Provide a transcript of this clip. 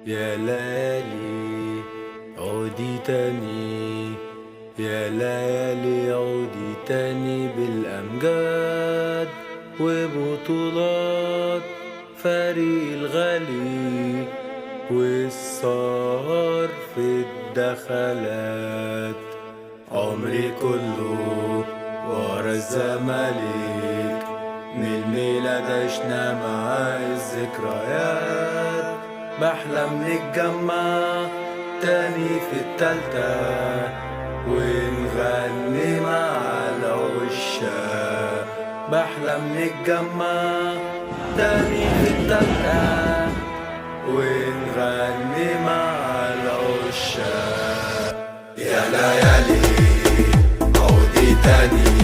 يا ليالي عودي تاني، يا ليالي عودي تاني بالأمجاد وبطولات فريق الغالي والسهر في الدخلات. عمري كله ورا الزمالك، من الميلاد عشنا معاه الذكريات. بحلم نتجمع تاني في التالتة ونغني مع العشاق. بحلم نتجمع تاني في التالتة ونغني مع العشاق. يا ليالي عودي تاني،